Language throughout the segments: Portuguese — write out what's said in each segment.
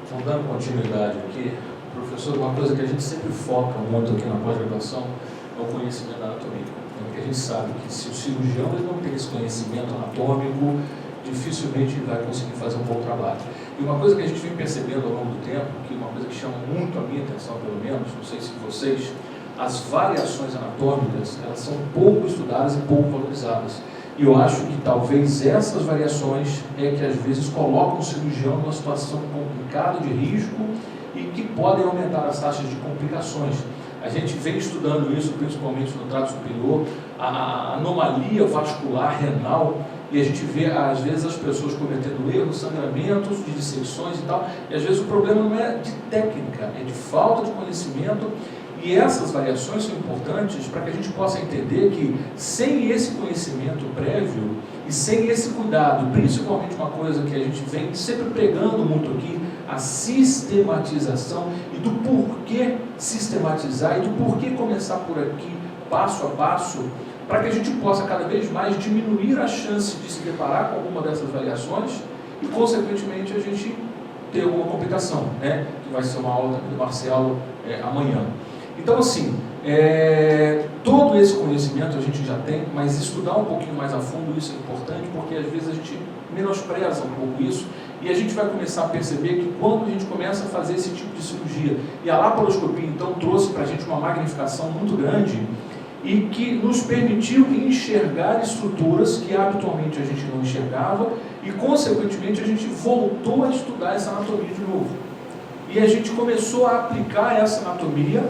Então, dando continuidade aqui, professor, uma coisa que a gente sempre foca muito aqui na pós-graduação é o conhecimento da anatomia. Porque a gente sabe que se o cirurgião ele não tem esse conhecimento anatômico, dificilmente ele vai conseguir fazer um bom trabalho. E uma coisa que a gente vem percebendo ao longo do tempo, que uma coisa que chama muito a minha atenção, pelo menos, não sei se vocês, as variações anatômicas, elas são pouco estudadas e pouco valorizadas. E eu acho que talvez essas variações é que às vezes colocam o cirurgião numa situação complicada de risco e que podem aumentar as taxas de complicações. A gente vem estudando isso, principalmente no trato superior, a anomalia vascular renal, e a gente vê, às vezes, as pessoas cometendo erros, sangramentos, de dissecções e tal, e às vezes o problema não é de técnica, é de falta de conhecimento, e essas variações são importantes para que a gente possa entender que, sem esse conhecimento prévio, e sem esse cuidado, principalmente uma coisa que a gente vem sempre pregando muito aqui, a sistematização e do porquê sistematizar e do porquê começar por aqui, passo a passo, para que a gente possa cada vez mais diminuir a chance de se deparar com alguma dessas variações e, consequentemente, a gente ter alguma complicação, né? Que vai ser uma aula do Marcelo amanhã. Então, assim, todo esse conhecimento a gente já tem, mas estudar um pouquinho mais a fundo isso é importante, porque às vezes a gente menospreza um pouco isso, e a gente vai começar a perceber que quando a gente começa a fazer esse tipo de cirurgia, e a laparoscopia então trouxe para a gente uma magnificação muito grande, e que nos permitiu enxergar estruturas que habitualmente a gente não enxergava, e consequentemente a gente voltou a estudar essa anatomia de novo. E a gente começou a aplicar essa anatomia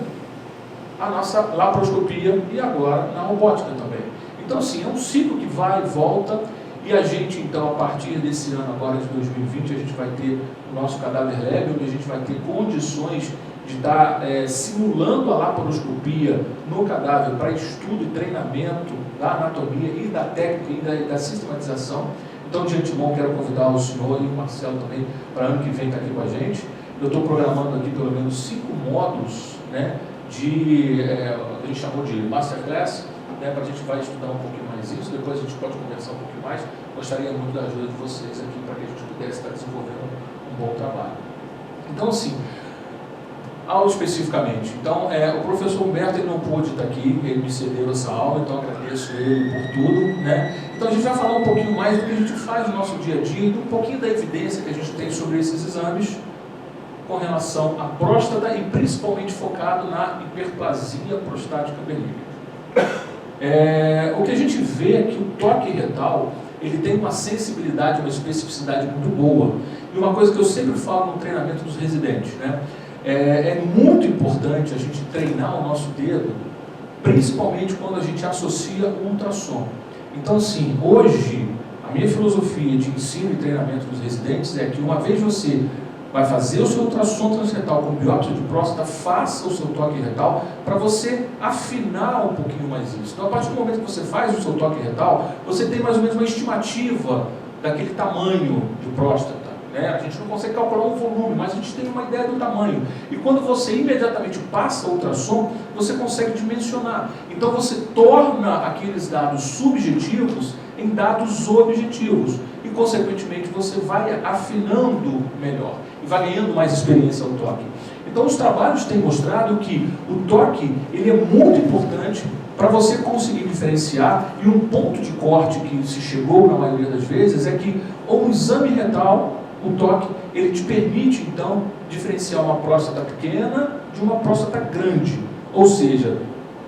à nossa laparoscopia e agora na robótica também. Então, assim, é um ciclo que vai e volta, e a gente, então, a partir desse ano agora de 2020, a gente vai ter o nosso cadáver lab, onde a gente vai ter condições de estar simulando a laparoscopia no cadáver para estudo e treinamento da anatomia e da técnica e da sistematização. Então, de antemão, quero convidar o senhor e o Marcelo também para ano que vem estar aqui com a gente. Eu estou programando aqui pelo menos 5 módulos, né, a gente chamou de Masterclass, né, para a gente vai estudar um pouquinho mais isso, depois a gente pode conversar um pouquinho mais. Gostaria muito da ajuda de vocês aqui para que a gente pudesse estar desenvolvendo um bom trabalho. Então, assim, aula especificamente. Então, o professor Humberto ele não pôde estar aqui, ele me cedeu essa aula, então agradeço ele por tudo, né? Então a gente vai falar um pouquinho mais do que a gente faz no nosso dia a dia e um pouquinho da evidência que a gente tem sobre esses exames com relação à próstata e principalmente focado na hiperplasia prostática benigna. O que a gente vê é que o toque retal ele tem uma sensibilidade, uma especificidade muito boa. E uma coisa que eu sempre falo no treinamento dos residentes, né? É muito importante a gente treinar o nosso dedo, principalmente quando a gente associa o ultrassom. Então, assim, hoje, a minha filosofia de ensino e treinamento dos residentes é que uma vez você vai fazer o seu ultrassom transretal com biópsia de próstata, faça o seu toque retal para você afinar um pouquinho mais isso. Então, a partir do momento que você faz o seu toque retal, você tem mais ou menos uma estimativa daquele tamanho de próstata. A gente não consegue calcular um volume, mas a gente tem uma ideia do tamanho. E quando você imediatamente passa o ultrassom, você consegue dimensionar. Então você torna aqueles dados subjetivos em dados objetivos. E consequentemente você vai afinando melhor e vai ganhando mais experiência ao toque. Então os trabalhos têm mostrado que o toque ele é muito importante para você conseguir diferenciar, e um ponto de corte que se chegou na maioria das vezes é que um exame retal, o toque, ele te permite, então, diferenciar uma próstata pequena de uma próstata grande. Ou seja,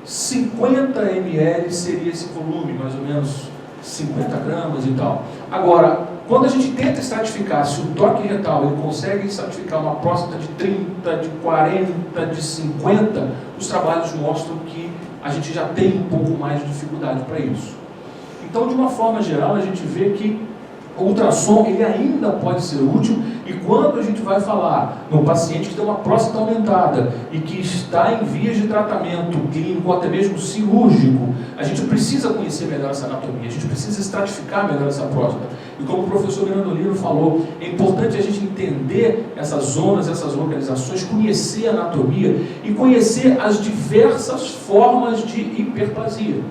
50 ml seria esse volume, mais ou menos 50 gramas e tal. Agora, quando a gente tenta estratificar, se o toque retal ele consegue estratificar uma próstata de 30, de 40, de 50, os trabalhos mostram que a gente já tem um pouco mais de dificuldade para isso. Então, de uma forma geral, a gente vê que o ultrassom ele ainda pode ser útil, e quando a gente vai falar no paciente que tem uma próstata aumentada e que está em vias de tratamento clínico ou até mesmo cirúrgico, a gente precisa conhecer melhor essa anatomia, a gente precisa estratificar melhor essa próstata. E como o professor Mirandolino falou, é importante a gente entender essas zonas, essas localizações, conhecer a anatomia e conhecer as diversas formas de hiperplasia.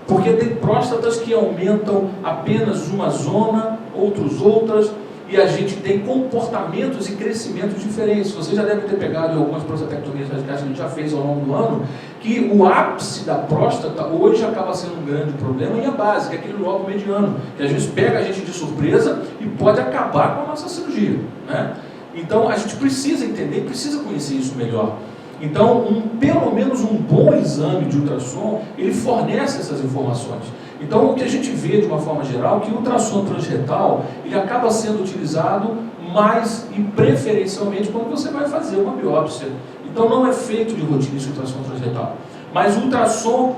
Porque tem próstatas que aumentam apenas uma zona, outras, e a gente tem comportamentos e crescimentos diferentes. Vocês já devem ter pegado em algumas prostatectomias radicais que a gente já fez ao longo do ano, que o ápice da próstata hoje acaba sendo um grande problema, e a base, que é aquele lobo mediano, que às vezes pega a gente de surpresa e pode acabar com a nossa cirurgia, né? Então a gente precisa entender, precisa conhecer isso melhor. Então, pelo menos um bom exame de ultrassom, ele fornece essas informações. Então, o que a gente vê de uma forma geral, que o ultrassom transretal, ele acaba sendo utilizado mais e preferencialmente quando você vai fazer uma biópsia. Então, não é feito de rotina esse ultrassom transretal. Mas o ultrassom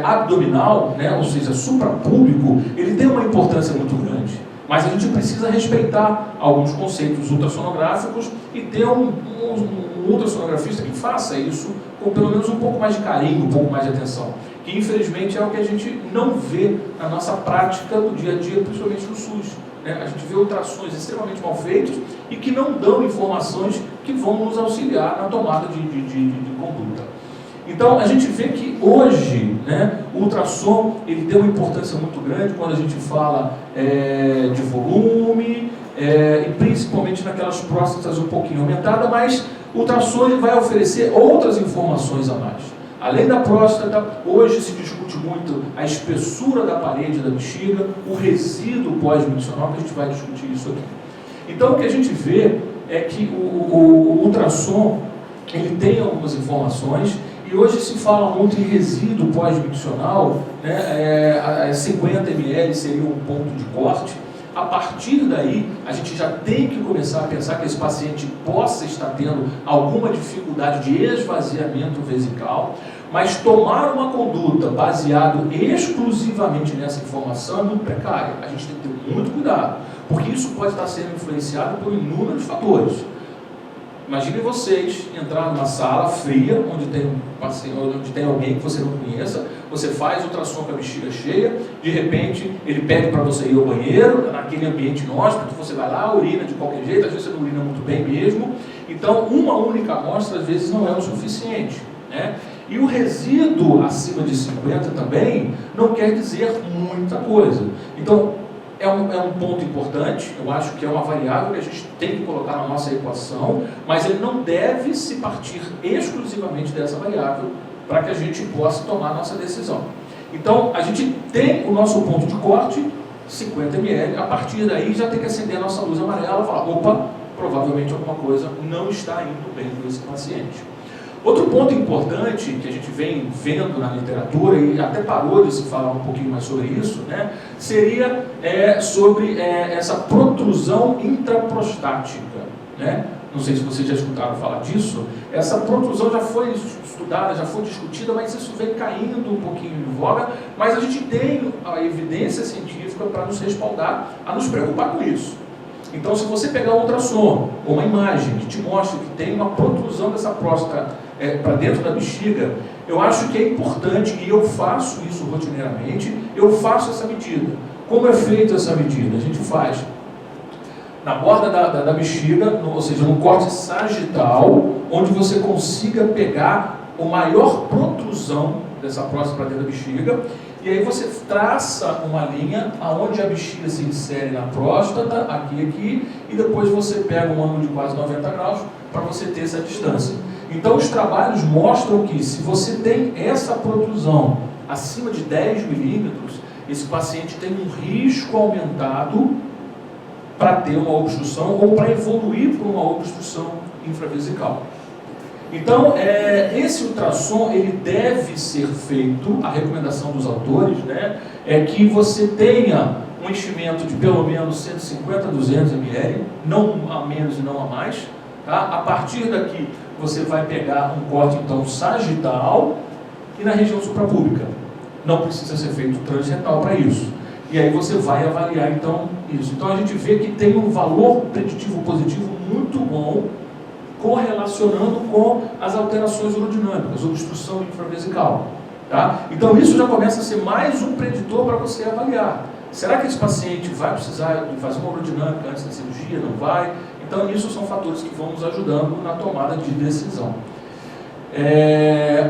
abdominal, né, ou seja, suprapúbico, ele tem uma importância muito grande. Mas a gente precisa respeitar alguns conceitos ultrassonográficos e ter um ultrassonografista que faça isso com pelo menos um pouco mais de carinho, um pouco mais de atenção. Que infelizmente é o que a gente não vê na nossa prática do dia a dia, principalmente no SUS. Né? A gente vê ultrassons extremamente mal feitos e que não dão informações que vão nos auxiliar na tomada de conduta. Então, a gente vê que hoje, né, o ultrassom ele tem uma importância muito grande quando a gente fala de volume, e principalmente naquelas próstatas um pouquinho aumentadas, mas o ultrassom ele vai oferecer outras informações a mais. Além da próstata, hoje se discute muito a espessura da parede da bexiga, o resíduo pós-miccional, que a gente vai discutir isso aqui. Então, o que a gente vê é que o ultrassom ele tem algumas informações. E hoje se fala muito em resíduo pós-miccional, né? 50 ml seria um ponto de corte. A partir daí, a gente já tem que começar a pensar que esse paciente possa estar tendo alguma dificuldade de esvaziamento vesical, mas tomar uma conduta baseado exclusivamente nessa informação é muito precária. A gente tem que ter muito cuidado, porque isso pode estar sendo influenciado por inúmeros fatores. Imagine vocês entrar numa sala fria, onde tem um paciente, onde tem alguém que você não conheça, você faz ultrassom com a bexiga cheia, de repente ele pede para você ir ao banheiro, naquele ambiente inóspito, você vai lá, urina de qualquer jeito, às vezes você não urina muito bem mesmo, então uma única amostra às vezes não é o suficiente, né? E o resíduo acima de 50 também não quer dizer muita coisa. Então, é um ponto importante, eu acho que é uma variável que a gente tem que colocar na nossa equação, mas ele não deve se partir exclusivamente dessa variável para que a gente possa tomar a nossa decisão. Então, a gente tem o nosso ponto de corte, 50 ml, a partir daí já tem que acender a nossa luz amarela e falar, opa, provavelmente alguma coisa não está indo bem com esse paciente. Outro ponto importante que a gente vem vendo na literatura, e até parou de se falar um pouquinho mais sobre isso, né, seria sobre essa protrusão intraprostática. Né? Não sei se vocês já escutaram falar disso. Essa protrusão já foi estudada, já foi discutida, mas isso vem caindo um pouquinho em voga, mas a gente tem a evidência científica para nos respaldar a nos preocupar com isso. Então, se você pegar um ultrassom ou uma imagem que te mostra que tem uma protrusão dessa próstata para dentro da bexiga, eu acho que é importante, e eu faço isso rotineiramente, eu faço essa medida. Como é feita essa medida? A gente faz na borda da bexiga, ou seja, no corte sagital, onde você consiga pegar a maior protrusão dessa próstata para dentro da bexiga, e aí você traça uma linha aonde a bexiga se insere na próstata, aqui, e depois você pega um ângulo de quase 90 graus para você ter essa distância. Então os trabalhos mostram que se você tem essa protrusão acima de 10 milímetros, esse paciente tem um risco aumentado para ter uma obstrução ou para evoluir para uma obstrução infravesical. Então, esse ultrassom ele deve ser feito, a recomendação dos autores, né, é que você tenha um enchimento de pelo menos 150 a 200 ml, não a menos e não a mais. Tá? A partir daqui, você vai pegar um corte então sagital e na região suprapúbica. Não precisa ser feito transretal para isso. E aí você vai avaliar então isso. Então a gente vê que tem um valor preditivo positivo muito bom correlacionando com as alterações urodinâmicas, obstrução infravesical. Tá? Então isso já começa a ser mais um preditor para você avaliar. Será que esse paciente vai precisar de fazer uma urodinâmica antes da cirurgia? Não vai? Então isso são fatores que vão nos ajudando na tomada de decisão.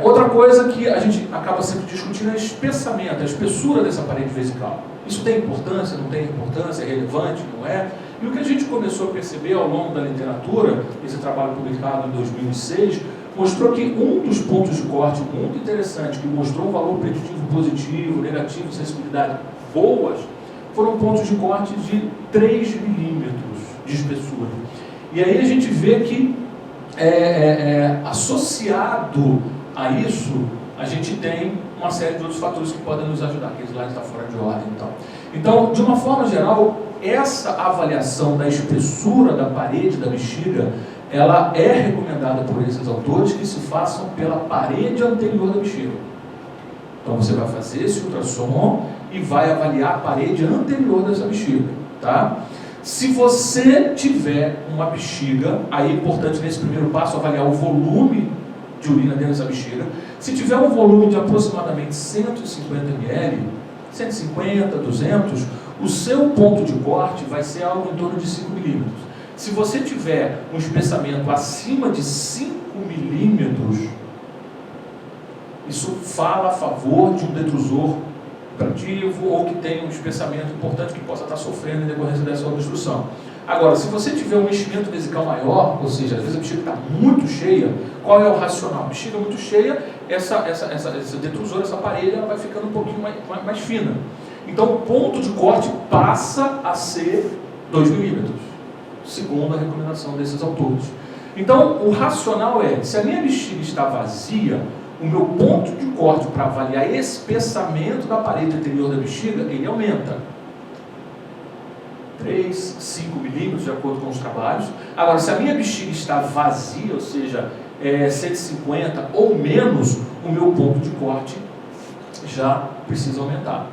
Outra coisa que a gente acaba sempre discutindo é o espessamento, a espessura dessa parede vesical. Isso tem importância, não tem importância, é relevante, não é? E o que a gente começou a perceber ao longo da literatura, esse trabalho publicado em 2006, mostrou que um dos pontos de corte muito interessante, que mostrou um valor preditivo positivo, negativo, sensibilidade boas, foram pontos de corte de 3 milímetros de espessura. E aí a gente vê que, associado a isso, a gente tem uma série de outros fatores que podem nos ajudar. Aquele slide está fora de ordem, então, de uma forma geral, essa avaliação da espessura da parede da bexiga, ela é recomendada por esses autores que se façam pela parede anterior da bexiga. Então você vai fazer esse ultrassom e vai avaliar a parede anterior dessa bexiga, tá? Se você tiver uma bexiga, aí é importante nesse primeiro passo avaliar o volume de urina dentro dessa bexiga. Se tiver um volume de aproximadamente 150 ml, 150, 200, o seu ponto de corte vai ser algo em torno de 5 milímetros. Se você tiver um espessamento acima de 5 milímetros, isso fala a favor de um detrusor ativo ou que tem um espessamento importante que possa estar sofrendo em decorrência dessa obstrução. Agora, se você tiver um enchimento vesical maior, ou seja, às vezes a bexiga está muito cheia, qual é o racional? A bexiga muito cheia, esse detrusor, essa parede, ela vai ficando um pouquinho mais fina. Então, o ponto de corte passa a ser 2 milímetros, segundo a recomendação desses autores. Então, o racional é, se a minha bexiga está vazia, o meu ponto de corte para avaliar espessamento da parede anterior da bexiga, ele aumenta. 3, 5 milímetros, de acordo com os trabalhos. Agora, se a minha bexiga está vazia, ou seja, 150 ou menos, o meu ponto de corte já precisa aumentar.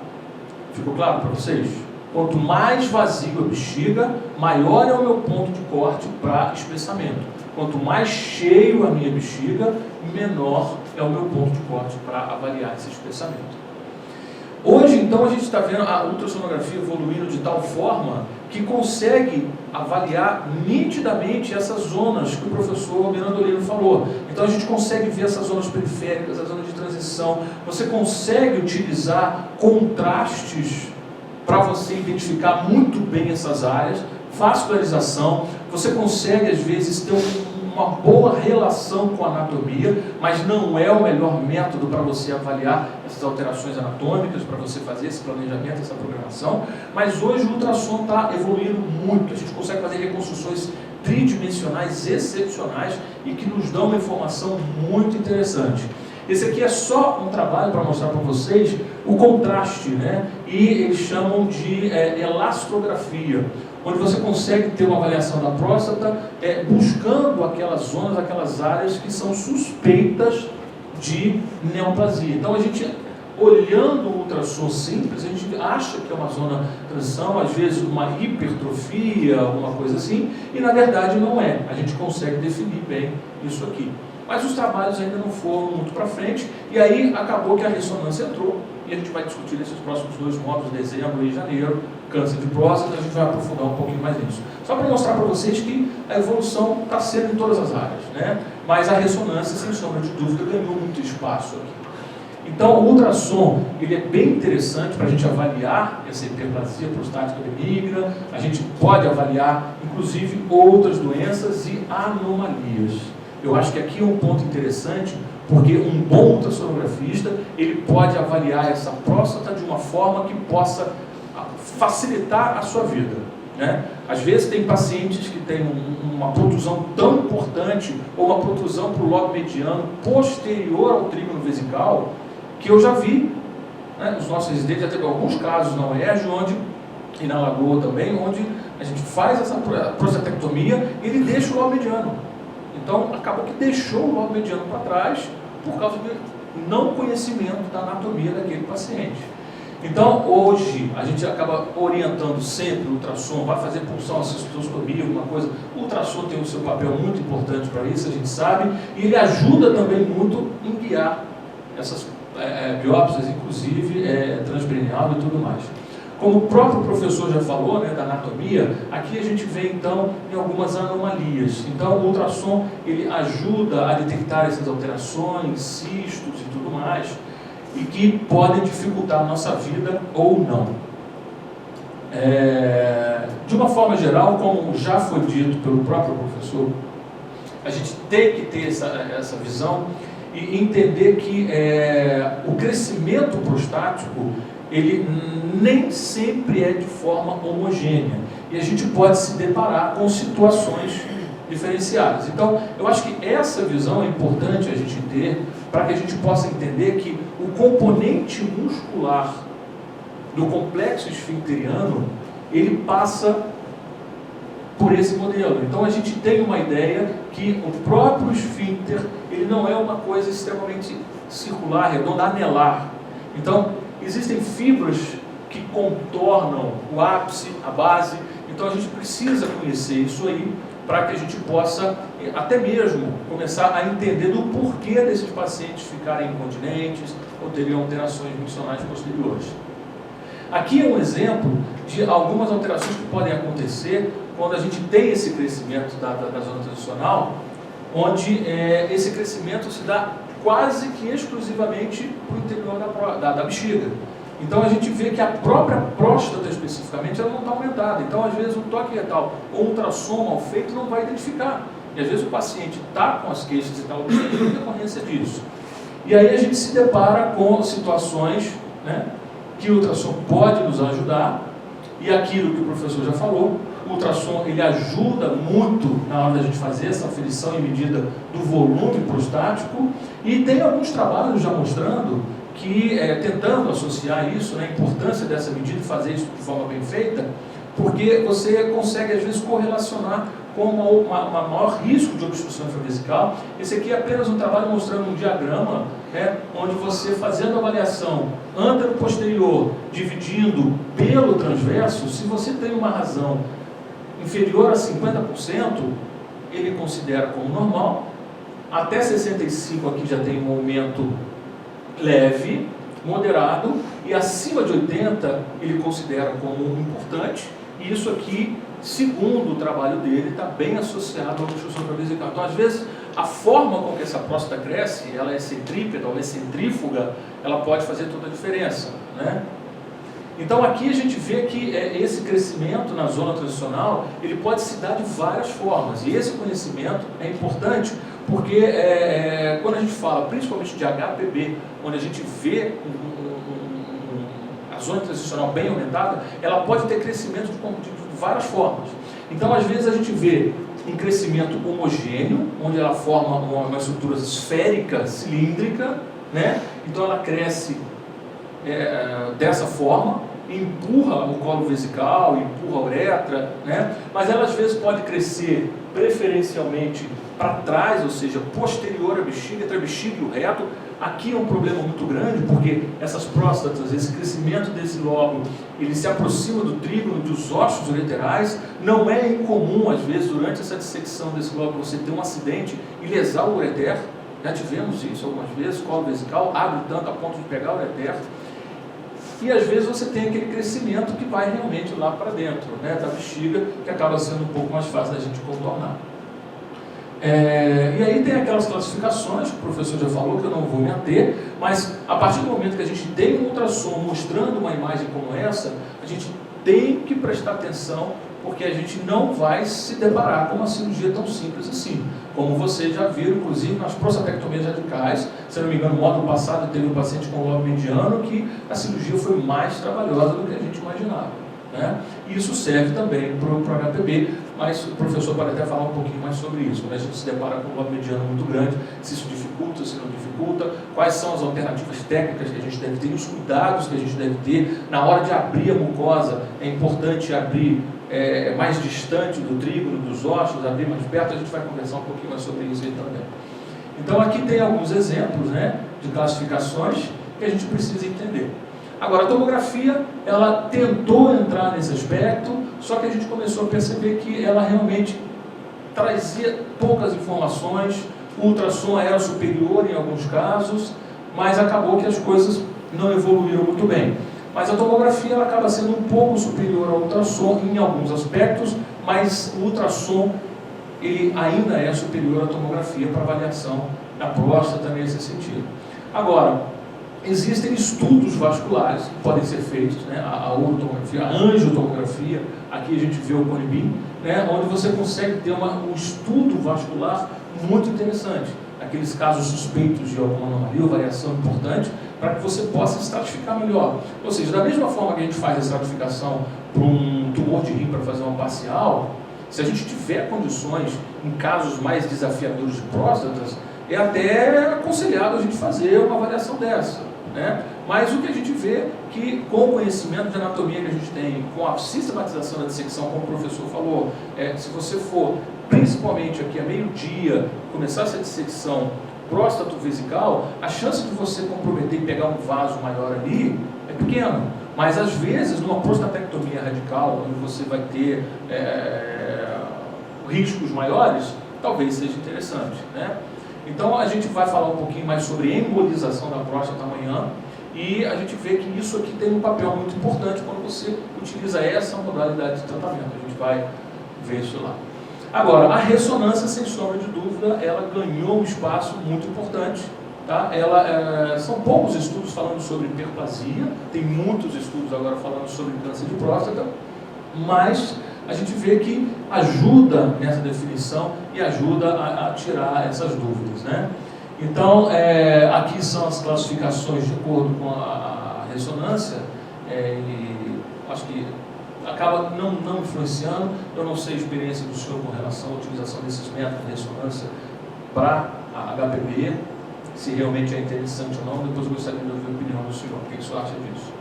Ficou claro para vocês? Quanto mais vazio a bexiga, maior é o meu ponto de corte para espessamento. Quanto mais cheio a minha bexiga, menor é o meu ponto de corte para avaliar esse espessamento. Hoje, então, a gente está vendo a ultrassonografia evoluindo de tal forma que consegue avaliar nitidamente essas zonas que o professor Mirandolino falou. Então, a gente consegue ver essas zonas periféricas, as zonas de transição. Você consegue utilizar contrastes para você identificar muito bem essas áreas, vascularização. Você consegue, às vezes, ter uma boa relação com a anatomia, mas não é o melhor método para você avaliar essas alterações anatômicas, para você fazer esse planejamento, essa programação. Mas hoje o ultrassom está evoluindo muito, a gente consegue fazer reconstruções tridimensionais excepcionais e que nos dão uma informação muito interessante. Esse aqui é só um trabalho para mostrar para vocês o contraste, né? E eles chamam de elastografia, onde você consegue ter uma avaliação da próstata buscando aquelas zonas, aquelas áreas que são suspeitas de neoplasia. Então a gente, olhando o ultrassom simples, a gente acha que é uma zona de transição, às vezes uma hipertrofia, alguma coisa assim, e na verdade não é. A gente consegue definir bem isso aqui. Mas os trabalhos ainda não foram muito para frente, e aí acabou que a ressonância entrou, e a gente vai discutir nesses próximos 2 módulos, dezembro e janeiro, câncer de próstata, a gente vai aprofundar um pouquinho mais nisso. Só para mostrar para vocês que a evolução está sendo em todas as áreas, né? Mas a ressonância, sem sombra de dúvida, ganhou muito espaço aqui. Então, o ultrassom, ele é bem interessante para a gente avaliar essa hiperplasia prostática benigna, a gente pode avaliar, inclusive, outras doenças e anomalias. Eu acho que aqui é um ponto interessante, porque um bom ultrassonografista, ele pode avaliar essa próstata de uma forma que possa facilitar a sua vida, né? Às vezes tem pacientes que têm uma protrusão tão importante, ou uma protrusão para o lobo mediano posterior ao trígono vesical, que eu já vi, né, nos nossos residentes, já teve alguns casos na UERJ, e na Lagoa também, onde a gente faz essa prostatectomia e ele deixa o lobo mediano. Então, acabou que deixou o lobo mediano para trás por causa do não conhecimento da anatomia daquele paciente. Então, hoje, a gente acaba orientando sempre o ultrassom, vai fazer punção, cistoscopia, alguma coisa. O ultrassom tem o seu papel muito importante para isso, a gente sabe, e ele ajuda também muito em guiar essas biópsias, inclusive transperineal e tudo mais. Como o próprio professor já falou, né, da anatomia, aqui a gente vê então em algumas anomalias. Então o ultrassom ele ajuda a detectar essas alterações, cistos e tudo mais, e que podem dificultar a nossa vida ou não. De uma forma geral, como já foi dito pelo próprio professor, a gente tem que ter essa visão e entender que o crescimento prostático ele nem sempre é de forma homogênea e a gente pode se deparar com situações diferenciadas. Então, eu acho que essa visão é importante a gente ter para que a gente possa entender que o componente muscular do complexo esfincteriano ele passa por esse modelo. Então a gente tem uma ideia que o próprio esfíncter ele não é uma coisa extremamente circular, redonda, anelar. Então existem fibras que contornam o ápice, a base. Então a gente precisa conhecer isso aí para que a gente possa até mesmo começar a entender do porquê desses pacientes ficarem incontinentes ou terem alterações miccionais posteriores. Aqui é um exemplo de algumas alterações que podem acontecer quando a gente tem esse crescimento da zona transicional, onde esse crescimento se dá quase que exclusivamente para o interior da bexiga. Então a gente vê que a própria próstata especificamente ela não está aumentada. Então às vezes o toque retal ou ultrassom mal feito não vai identificar. E às vezes o paciente está com as queixas e está observando a decorrência disso. E aí a gente se depara com situações, né, que o ultrassom pode nos ajudar, e aquilo que o professor já falou, o ultrassom ele ajuda muito na hora da gente fazer essa aferição e medida do volume prostático, e tem alguns trabalhos já mostrando que, tentando associar isso, né, a importância dessa medida e fazer isso de forma bem feita, porque você consegue às vezes correlacionar com um maior risco de obstrução infravesical. Esse aqui é apenas um trabalho mostrando um diagrama, né, onde você fazendo a avaliação antero-posterior, dividindo pelo transverso, se você tem uma razão inferior a 50%, ele considera como normal, até 65% aqui já tem um aumento leve, moderado, e acima de 80% ele considera como importante, e isso aqui, segundo o trabalho dele, está bem associado à obstrução infravesical. Então, às vezes, a forma com que essa próstata cresce, ela é centrípeta ou é centrífuga, ela pode fazer toda a diferença, né? Então, aqui a gente vê que esse crescimento na zona transicional, ele pode se dar de várias formas, e esse conhecimento é importante, porque quando a gente fala, principalmente de HPB, onde a gente vê a zona transicional bem aumentada, ela pode ter crescimento de várias formas. Então, às vezes, a gente vê um crescimento homogêneo, onde ela forma uma estrutura esférica, cilíndrica, né? Então, ela cresce dessa forma, empurra o colo vesical, empurra a uretra, né? Mas ela, às vezes, pode crescer preferencialmente para trás, ou seja, posterior à bexiga, entre a bexiga e o reto. Aqui é um problema muito grande, porque essas próstatas, esse crescimento desse lóbulo, ele se aproxima do trígono, dos ossos ureterais. Não é incomum, às vezes, durante essa dissecção desse lóbulo, você ter um acidente e lesar o ureter. Já tivemos isso algumas vezes, colo vesical, abre tanto a ponto de pegar o ureter. E às vezes você tem aquele crescimento que vai realmente lá para dentro, né, da bexiga, que acaba sendo um pouco mais fácil da gente contornar. E aí tem aquelas classificações que o professor já falou, que eu não vou me ater, mas a partir do momento que a gente tem um ultrassom mostrando uma imagem como essa, a gente tem que prestar atenção, porque a gente não vai se deparar com uma cirurgia tão simples assim. Como vocês já viram, inclusive, nas prostatectomias radicais, se não me engano, no módulo passado teve um paciente com lobo mediano que a cirurgia foi mais trabalhosa do que a gente imaginava, né? E isso serve também para o HPB, mas o professor pode até falar um pouquinho mais sobre isso. Quando a gente se depara com um lobo mediano muito grande, se isso dificulta, se não dificulta, quais são as alternativas técnicas que a gente deve ter, os cuidados que a gente deve ter na hora de abrir a mucosa. É importante abrir mais distante do trígono, dos ossos, abrir mais perto. A gente vai conversar um pouquinho mais sobre isso aí também. Então aqui tem alguns exemplos, né, de classificações que a gente precisa entender. Agora, a tomografia, ela tentou entrar nesse aspecto, só que a gente começou a perceber que ela realmente trazia poucas informações, o ultrassom era superior em alguns casos, mas acabou que as coisas não evoluíram muito bem. Mas a tomografia ela acaba sendo um pouco superior ao ultrassom em alguns aspectos, mas o ultrassom ele ainda é superior à tomografia para avaliação da próstata nesse sentido. Agora, existem estudos vasculares que podem ser feitos, né? A urotomografia, a angiotomografia, aqui a gente vê o cone beam, né? Onde você consegue ter um estudo vascular muito interessante. Aqueles casos suspeitos de alguma anomalia ou variação importante, para que você possa estratificar melhor. Ou seja, da mesma forma que a gente faz a estratificação para um tumor de rim para fazer uma parcial, se a gente tiver condições, em casos mais desafiadores de próstatas, é até aconselhado a gente fazer uma avaliação dessa, né? Mas o que a gente vê que com o conhecimento de anatomia que a gente tem, com a sistematização da dissecção, como o professor falou, se você for, principalmente aqui a meio-dia, começar essa dissecção próstato-vesical, a chance de você comprometer e pegar um vaso maior ali é pequena. Mas às vezes, numa prostatectomia radical, onde você vai ter riscos maiores, talvez seja interessante, né? Então a gente vai falar um pouquinho mais sobre embolização da próstata amanhã, e a gente vê que isso aqui tem um papel muito importante quando você utiliza essa modalidade de tratamento. A gente vai ver isso lá. Agora, a ressonância, sem sombra de dúvida, ela ganhou um espaço muito importante. Tá? São poucos estudos falando sobre hiperplasia, tem muitos estudos agora falando sobre câncer de próstata, mas a gente vê que ajuda nessa definição e ajuda a tirar essas dúvidas, né? Então, aqui são as classificações de acordo com a ressonância, e acho que acaba não influenciando. Eu não sei a experiência do senhor com relação à utilização desses métodos de ressonância para a HPV, se realmente é interessante ou não. Depois eu gostaria de ouvir a opinião do senhor, o que o senhor acha disso.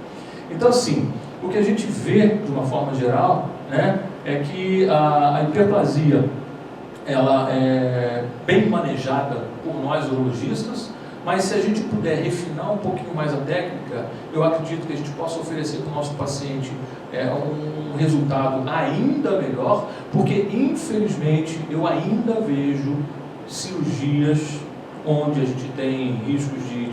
Então, assim, o que a gente vê, de uma forma geral, né, é que a hiperplasia, ela é bem manejada por nós urologistas, mas se a gente puder refinar um pouquinho mais a técnica, eu acredito que a gente possa oferecer para o nosso paciente um resultado ainda melhor, porque infelizmente eu ainda vejo cirurgias onde a gente tem riscos de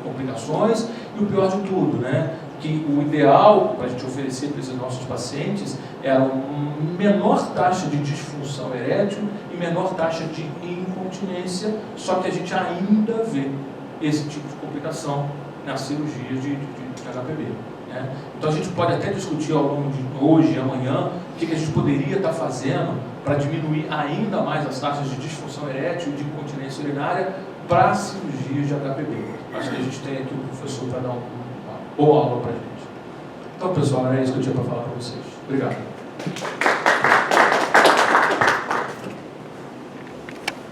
complicações, e o pior de tudo, né, que o ideal para a gente oferecer para esses nossos pacientes era uma menor taxa de disfunção erétil e menor taxa de incontinência, só que a gente ainda vê esse tipo de complicação nas cirurgias de HPV. Né? Então a gente pode até discutir ao longo de hoje e amanhã o que a gente poderia estar fazendo para diminuir ainda mais as taxas de disfunção erétil e de incontinência urinária para cirurgias de HPV. Acho que a gente tem aqui um professor para dar uma boa aula para a gente. Então, pessoal, era isso que eu tinha para falar para vocês. Obrigado.